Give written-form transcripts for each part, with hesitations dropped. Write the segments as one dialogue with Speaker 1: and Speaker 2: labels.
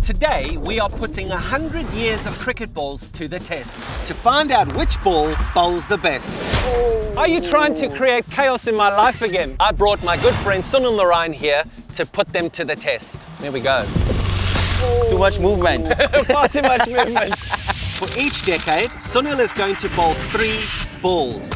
Speaker 1: Today, we are putting 100 years of cricket balls to the test to find out which ball bowls the best.
Speaker 2: Are you trying to create chaos in my life again? I brought my good friend Sunil Narine here to put them to the test. There we go.
Speaker 3: Too much movement.
Speaker 2: Far too much movement.
Speaker 1: For each decade, Sunil is going to bowl 3 balls.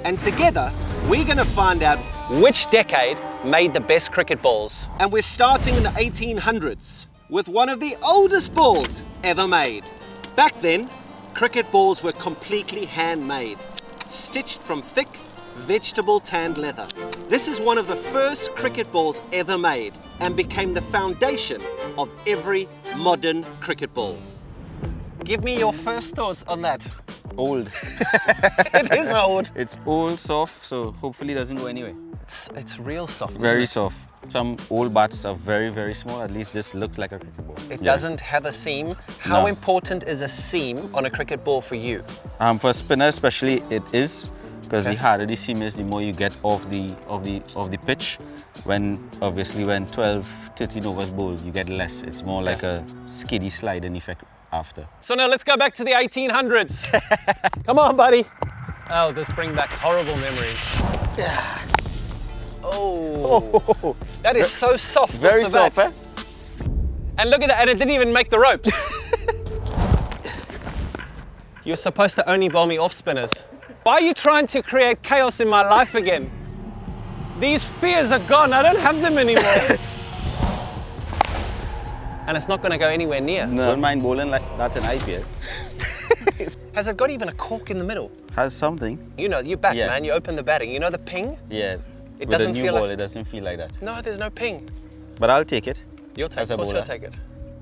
Speaker 1: And together, we're going to find out.
Speaker 2: Which decade made the best cricket balls?
Speaker 1: And we're starting in the 1800s with one of the oldest balls ever made. Back then, cricket balls were completely handmade, stitched from thick, vegetable tanned leather. This is one of the first cricket balls ever made and became the foundation of every modern cricket ball.
Speaker 2: Give me your first thoughts on that.
Speaker 3: Old.
Speaker 2: It is old.
Speaker 3: It's old, soft, so hopefully it doesn't go anywhere.
Speaker 2: It's real soft.
Speaker 3: Very soft. Some old bats are very, very small. At least this looks like a cricket ball.
Speaker 2: It doesn't have a seam. How
Speaker 3: No.
Speaker 2: important is a seam on a cricket ball for you?
Speaker 3: For a spinner especially, it is, because the harder the seam is, the more you get off the pitch. When 12, 13 overs bowl, you get less. It's more like a skiddy sliding effect after.
Speaker 2: So now let's go back to the 1800s. Come on, buddy. Oh, this brings back horrible memories. Oh, that is so soft.
Speaker 3: Very
Speaker 2: off the
Speaker 3: soft,
Speaker 2: bat. And look at that, and it didn't even make the ropes. You're supposed to only bowl me off spinners. Why are you trying to create chaos in my life again? These fears are gone, I don't have them anymore. And it's not going to go anywhere near.
Speaker 3: No. Don't mind bowling like that in IPL.
Speaker 2: Has it got even a cork in the middle?
Speaker 3: Has something.
Speaker 2: You know, you bat,
Speaker 3: Yeah.
Speaker 2: man, you open the batting. You know the ping?
Speaker 3: Yeah.
Speaker 2: It
Speaker 3: With
Speaker 2: doesn't
Speaker 3: a new
Speaker 2: feel
Speaker 3: ball,
Speaker 2: like...
Speaker 3: it doesn't feel like that.
Speaker 2: No, there's no ping.
Speaker 3: But I'll take it.
Speaker 2: You'll take
Speaker 3: As
Speaker 2: it,
Speaker 3: a
Speaker 2: of course you'll
Speaker 3: bowler.
Speaker 2: take it.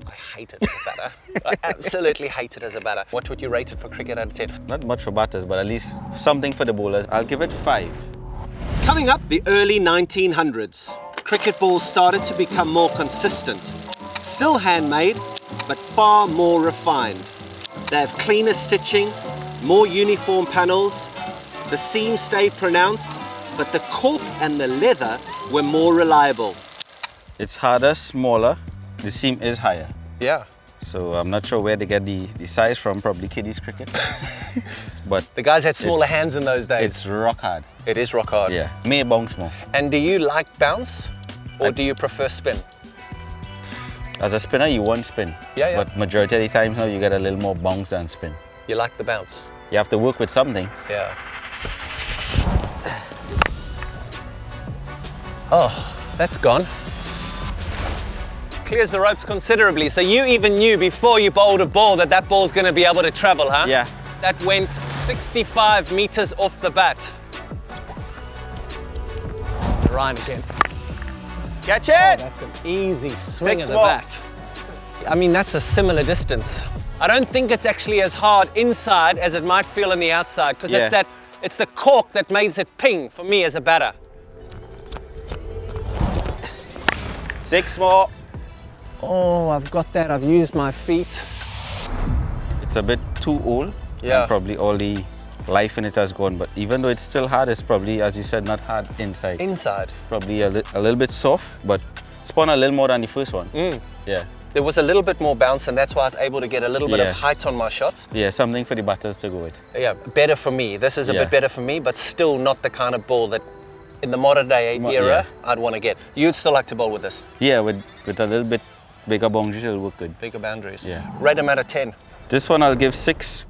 Speaker 2: I hate it as a batter. I absolutely hate it as a batter. What would you rate it for cricket out of 10?
Speaker 3: Not much for batters, but at least something for the bowlers. I'll give it 5.
Speaker 1: Coming up, the early 1900s. Cricket balls started to become more consistent. Still handmade, but far more refined. They have cleaner stitching, more uniform panels. The seam stayed pronounced, but the cork and the leather were more reliable.
Speaker 3: It's harder, smaller. The seam is higher.
Speaker 2: Yeah.
Speaker 3: So I'm not sure where they get the size from, probably kiddies cricket. But
Speaker 2: The guys had smaller hands in those days.
Speaker 3: it's rock hard.
Speaker 2: It is rock hard.
Speaker 3: Yeah, may bounce more.
Speaker 2: And do you like bounce or do you prefer spin?
Speaker 3: As a spinner, you want spin.
Speaker 2: Yeah.
Speaker 3: But majority of the times now, you get a little more bounce than spin.
Speaker 2: You like the bounce?
Speaker 3: You have to work with something.
Speaker 2: Yeah. Oh, that's gone. Clears the ropes considerably. So you even knew before you bowled a ball that that ball's going to be able to travel, huh?
Speaker 3: Yeah.
Speaker 2: That went 65 meters off the bat. Ryan again.
Speaker 3: Catch it!
Speaker 2: Oh, that's an easy swing
Speaker 3: 6
Speaker 2: of the
Speaker 3: more.
Speaker 2: bat. I mean, that's a similar distance. I don't think it's actually as hard inside as it might feel on the outside, because
Speaker 3: Yeah.
Speaker 2: it's the cork that makes it ping for me as a batter.
Speaker 3: 6 more.
Speaker 2: Oh, I've got that. I've used my feet.
Speaker 3: It's a bit too old.
Speaker 2: Yeah.
Speaker 3: And probably all the life in it has gone. But even though it's still hard, it's probably, as you said, not hard inside.
Speaker 2: Inside.
Speaker 3: Probably a little bit soft, but spun a little more than the first one. Yeah.
Speaker 2: There was a little bit more bounce, and that's why I was able to get a little bit
Speaker 3: Yeah.
Speaker 2: of height on my shots.
Speaker 3: Yeah, something for the batters to go with.
Speaker 2: Yeah, better for me. This is a
Speaker 3: Yeah.
Speaker 2: bit better for me, but still not the kind of ball that in the modern day era I'd want to get. You'd still like to bowl with this?
Speaker 3: Yeah, with a little bit bigger boundaries, it'll work good.
Speaker 2: Bigger boundaries.
Speaker 3: Yeah.
Speaker 2: Rate them out of 10.
Speaker 3: This one I'll give 6.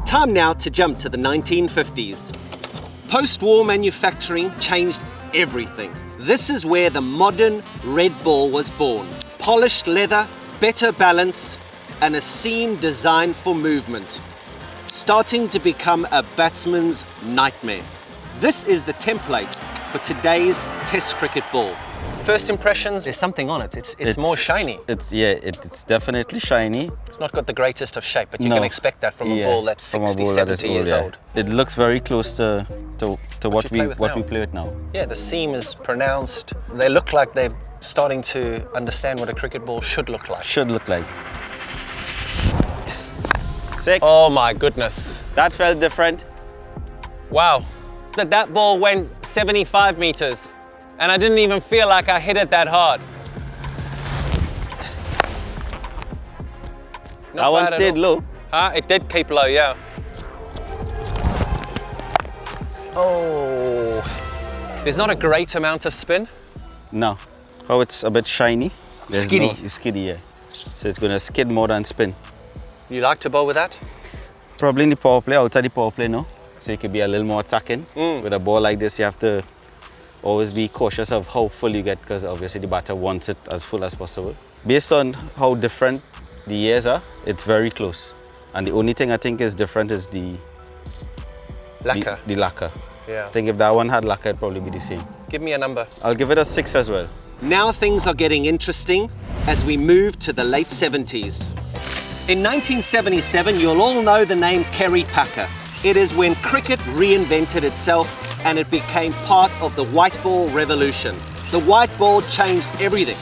Speaker 1: Time now to jump to the 1950s. Post-war manufacturing changed everything. This is where the modern red ball was born. Polished leather, better balance, and a seam designed for movement. Starting to become a batsman's nightmare. This is the template for today's Test cricket ball.
Speaker 2: First impressions, there's something on it. It's more shiny.
Speaker 3: It's definitely shiny.
Speaker 2: It's not got the greatest of shape, but you
Speaker 3: No.
Speaker 2: can expect that from a ball that's
Speaker 3: from a
Speaker 2: 60,
Speaker 3: ball that is
Speaker 2: 70 years
Speaker 3: yeah.
Speaker 2: old.
Speaker 3: It looks very close to what
Speaker 2: you play with now.
Speaker 3: we play with now.
Speaker 2: Yeah, the seam is pronounced. They look like they're starting to understand what a cricket ball should look like.
Speaker 3: Should look like. 6.
Speaker 2: Oh my goodness.
Speaker 3: That felt different.
Speaker 2: Wow. That ball went 75 meters and I didn't even feel like I hit it that hard.
Speaker 3: That one
Speaker 2: bad at
Speaker 3: stayed
Speaker 2: all.
Speaker 3: low.
Speaker 2: Huh? It did keep low, yeah. Oh, there's not a great amount of spin.
Speaker 3: No. Oh, it's a bit shiny.
Speaker 2: Skiddy.
Speaker 3: It's skiddy, yeah. So it's gonna skid more than spin.
Speaker 2: You like to bowl with that?
Speaker 3: Probably in the power play, outside the power play, no. So you could be a little more attacking. With a ball like this, you have to always be cautious of how full you get, because obviously the batter wants it as full as possible. Based on how different the years are, it's very close. And the only thing I think is different is the
Speaker 2: Lacquer.
Speaker 3: The lacquer.
Speaker 2: Yeah.
Speaker 3: I think if that one had lacquer, it'd probably be the same.
Speaker 2: Give me a number.
Speaker 3: I'll give it a 6 as well.
Speaker 1: Now things are getting interesting as we move to the late 70s. In 1977, you'll all know the name Kerry Packer. It is when cricket reinvented itself and it became part of the white ball revolution. The white ball changed everything,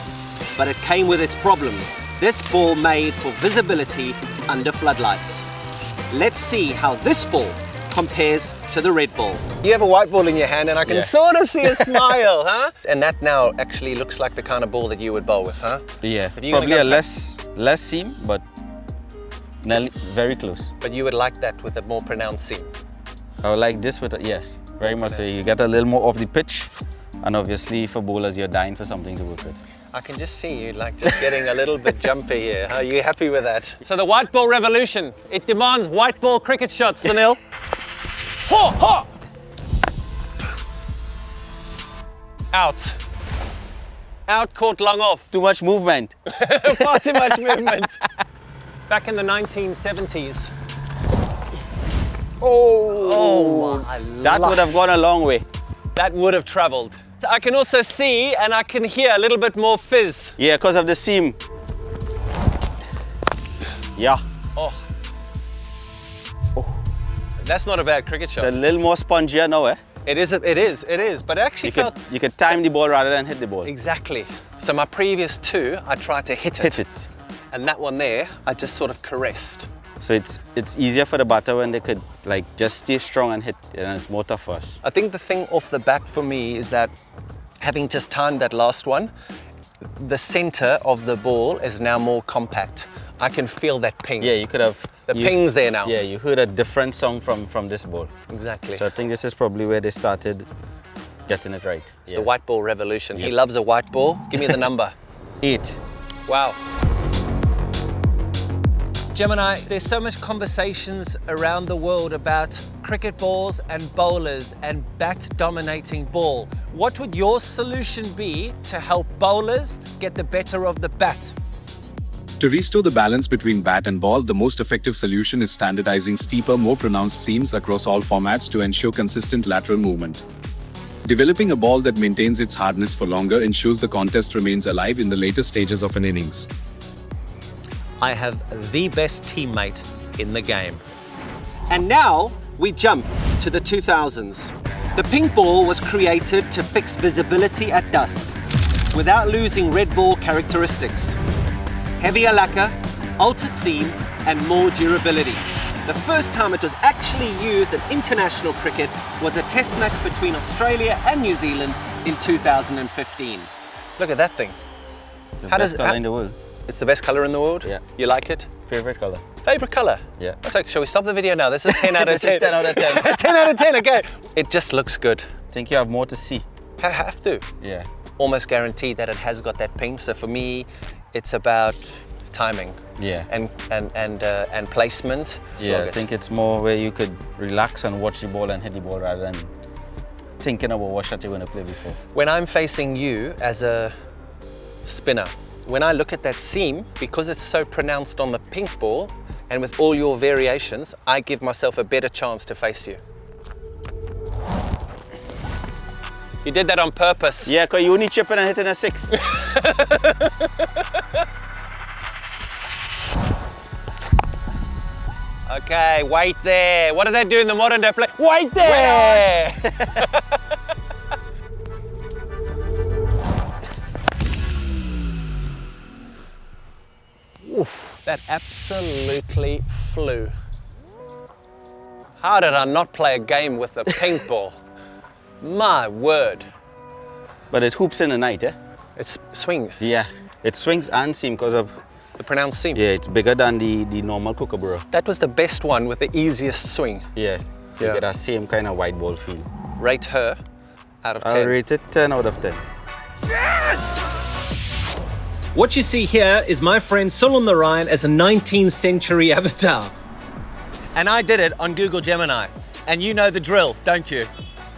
Speaker 1: but it came with its problems. This ball made for visibility under floodlights. Let's see how this ball compares to the red ball.
Speaker 2: You have a white ball in your hand and I can
Speaker 3: Yeah.
Speaker 2: sort of see a smile, huh? And that now actually looks like the kind of ball that you would bowl with, huh?
Speaker 3: Yeah,
Speaker 2: If you're
Speaker 3: probably
Speaker 2: gonna
Speaker 3: a
Speaker 2: go
Speaker 3: less seam, but very close.
Speaker 2: But you would like that with a more pronounced seam.
Speaker 3: I would like this with a, yes, very much so. You get a little more off the pitch, and obviously for bowlers, you're dying for something to work with.
Speaker 2: I can just see you like just getting a little bit jumpy here. Are you happy with that? So the white ball revolution, it demands white ball cricket shots, Sunil. Ho, ho! Out. Out, caught long off.
Speaker 3: Too much movement.
Speaker 2: Far too much movement. Back in the 1970s. Oh my
Speaker 3: That would have gone a long way.
Speaker 2: That would have traveled. I can also see and I can hear a little bit more fizz.
Speaker 3: Yeah, because of the seam. Yeah,
Speaker 2: Oh. That's not a bad cricket shot.
Speaker 3: it's a little more spongier now, eh?
Speaker 2: It is, but it actually felt...
Speaker 3: You could time the ball rather than hit the ball.
Speaker 2: Exactly. So my previous two, I tried to hit it.
Speaker 3: Hit it.
Speaker 2: And that one there, I just sort of caressed.
Speaker 3: So it's easier for the batter when they could like just stay strong and hit, and it's more tough for us.
Speaker 2: I think the thing off the bat for me is that having just timed that last one, the center of the ball is now more compact. I can feel that ping.
Speaker 3: Yeah, you could have...
Speaker 2: The ping's there now.
Speaker 3: Yeah, you heard a different song from this ball.
Speaker 2: Exactly.
Speaker 3: So I think this is probably where they started getting it right.
Speaker 2: It's the white ball revolution. He
Speaker 3: Yep.
Speaker 2: loves a white ball. Give me the number.
Speaker 3: 8.
Speaker 2: Wow.
Speaker 1: Gemini, there's so much conversations around the world about cricket balls and bowlers and bat dominating ball. What would your solution be to help bowlers get the better of the bat?
Speaker 4: To restore the balance between bat and ball, the most effective solution is standardizing steeper, more pronounced seams across all formats to ensure consistent lateral movement. Developing a ball that maintains its hardness for longer ensures the contest remains alive in the later stages of an innings.
Speaker 1: I have the best teammate in the game. And now we jump to the 2000s. The pink ball was created to fix visibility at dusk without losing red ball characteristics. Heavier lacquer, altered seam, and more durability. The first time it was actually used in international cricket was a test match between Australia and New Zealand in 2015.
Speaker 2: Look at that thing.
Speaker 3: It's the
Speaker 2: How
Speaker 3: best
Speaker 2: does-
Speaker 3: colour
Speaker 2: how-
Speaker 3: in the world.
Speaker 2: It's the best color in the world?
Speaker 3: Yeah.
Speaker 2: You like it?
Speaker 3: Favorite colour.
Speaker 2: Favorite color?
Speaker 3: Yeah.
Speaker 2: So, shall we stop the video now? This is 10 out of 10.
Speaker 3: This is 10 out of 10.
Speaker 2: 10 out of 10, okay. It just looks good.
Speaker 3: I think you have more to see.
Speaker 2: I have to.
Speaker 3: Yeah.
Speaker 2: Almost guaranteed that it has got that ping. So for me, it's about timing
Speaker 3: Yeah.
Speaker 2: and placement.
Speaker 3: Yeah, I
Speaker 2: Slog it.
Speaker 3: think it's more where you could relax and watch the ball and hit the ball rather than thinking about what shot you're going to play before.
Speaker 2: When I'm facing you as a spinner, when I look at that seam, because it's so pronounced on the pink ball, and with all your variations, I give myself a better chance to face you. You did that on purpose.
Speaker 3: Yeah, because you only chipping and hitting a 6.
Speaker 2: Okay, wait there. What do they do in the modern day play? Wait there! Oof, that absolutely flew. How did I not play a game with a pink ball? My word.
Speaker 3: But it hoops in the night, eh?
Speaker 2: It's swing.
Speaker 3: Yeah. It swings and seam because of
Speaker 2: The pronounced seam.
Speaker 3: Yeah, it's bigger than the normal kookaburra.
Speaker 2: That was the best one with the easiest swing.
Speaker 3: Yeah, so
Speaker 2: Yeah.
Speaker 3: you get that same kind of white ball feel.
Speaker 2: Rate her out of 10.
Speaker 3: I'll rate it 10 out of 10.
Speaker 1: What you see here is my friend Sunil Narine as a 19th century avatar.
Speaker 2: And I did it on Google Gemini. And you know the drill, don't you?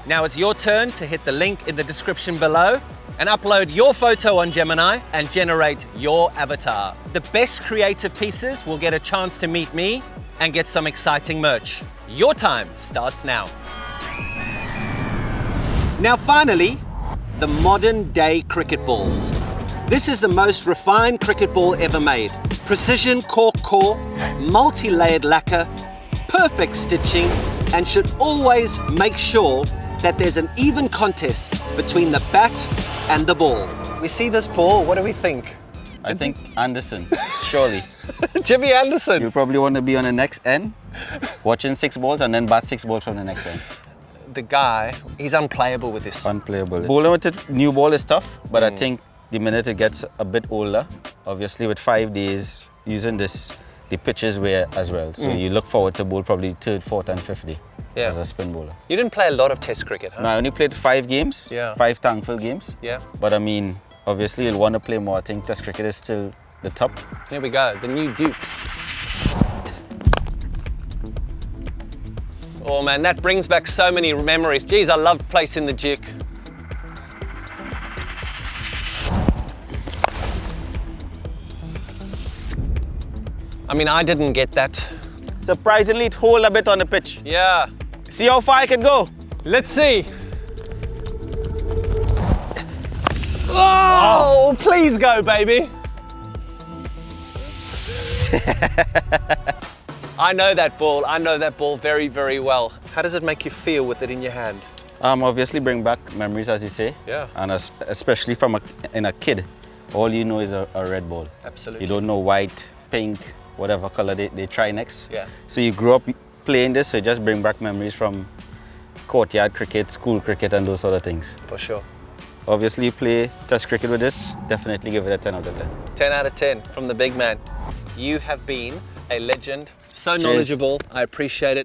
Speaker 2: Now it's your turn to hit the link in the description below and upload your photo on Gemini and generate your avatar. The best creative pieces will get a chance to meet me and get some exciting merch. Your time starts now.
Speaker 1: Now finally, the modern day cricket ball. This is the most refined cricket ball ever made. Precision cork core, multi-layered lacquer, perfect stitching, and should always make sure that there's an even contest between the bat and the ball.
Speaker 2: We see this ball, what do we think?
Speaker 3: I think Anderson, surely.
Speaker 2: Jimmy Anderson.
Speaker 3: You probably want to be on the next end, watching 6 balls and then bat 6 balls from the next end.
Speaker 2: The guy, he's unplayable with this.
Speaker 3: Unplayable. Bowling with a new ball is tough, but I think the minute it gets a bit older, obviously with 5 days using this, the pitches wear as well. So you look forward to bowl probably 3rd, 4th and 5th day as a spin bowler.
Speaker 2: You didn't play a lot of test cricket, huh?
Speaker 3: No, I only played 5 games, 5 thankful games.
Speaker 2: Yeah.
Speaker 3: But I mean, obviously you'll want to play more. I think test cricket is still the top.
Speaker 2: Here we go, the new Dukes. Oh man, that brings back so many memories. Geez, I love placing the Duke. I mean, I didn't get that.
Speaker 3: Surprisingly, it hold a bit on the pitch.
Speaker 2: Yeah.
Speaker 3: See how far I can go.
Speaker 2: Let's see. Oh, please go, baby. I know that ball. I know that ball very, very well. How does it make you feel with it in your hand?
Speaker 3: Obviously bring back memories, as you say.
Speaker 2: Yeah.
Speaker 3: And especially from a kid, all you know is a red ball.
Speaker 2: Absolutely.
Speaker 3: You don't know white, pink, whatever color they try next.
Speaker 2: Yeah.
Speaker 3: So you grew up playing this, so it just bring back memories from courtyard cricket, school cricket, and those sort of things.
Speaker 2: For sure.
Speaker 3: Obviously, you play test cricket with this, definitely give it a 10 out of 10.
Speaker 2: 10 out of 10 from the big man. You have been a legend, so
Speaker 3: Cheers.
Speaker 2: knowledgeable. I appreciate it.